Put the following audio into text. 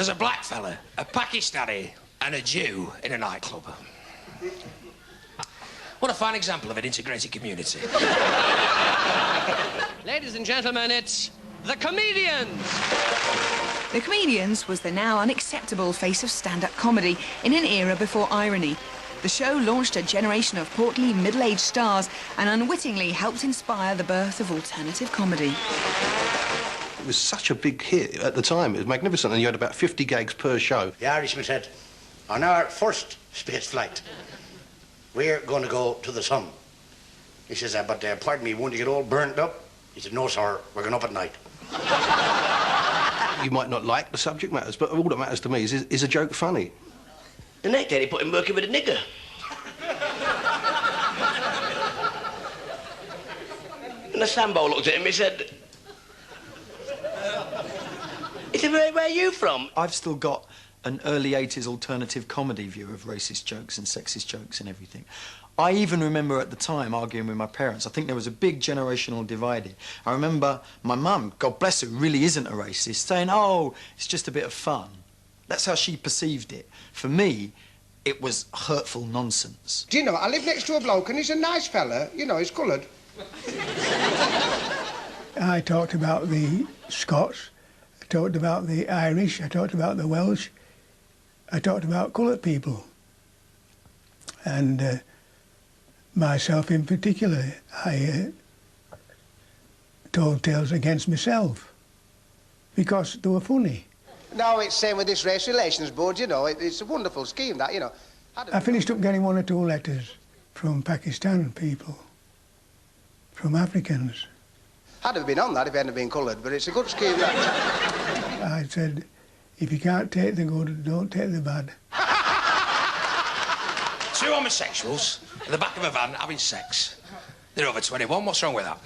There's a black fella, a Pakistani, and a Jew in a nightclub. What a fine example of an integrated community. Ladies and gentlemen, it's The Comedians! The Comedians was the now unacceptable face of stand-up comedy in an era before irony. The show launched a generation of portly, middle-aged stars and unwittingly helped inspire the birth of alternative comedy. It was such a big hit at the time. It was magnificent, and you had about 50 gags per show. The Irishman said, on our first space flight, we're going to go to the sun. He says, but pardon me, won't you get all burnt up? He said, no, sir, we're going up at night. You might not like the subject matters, but all that matters to me is a joke funny? The next day, they put him working with a nigger. And the Sambo looked at him, he said, where are you from? I've still got an early 80s alternative comedy view of racist jokes and sexist jokes and everything. I even remember at the time arguing with my parents. I think there was a big generational divide here. I remember my mum, God bless her, really isn't a racist, saying, oh, it's just a bit of fun. That's how she perceived it. For me, it was hurtful nonsense. Do you know, I live next to a bloke and he's a nice fella. You know, he's coloured. I talked about the Scots, I talked about the Irish, I talked about the Welsh, I talked about coloured people. And myself in particular, I told tales against myself because they were funny. No, it's same with this race relations board, you know. It's a wonderful scheme, that, you know. I finished up getting 1 or 2 letters from Pakistan people, from Africans. I'd have been on that if it hadn't been coloured, but it's a good scheme, that. I said, if you can't take the good, don't take the bad. 2 homosexuals in the back of a van having sex. They're over 21, what's wrong with that?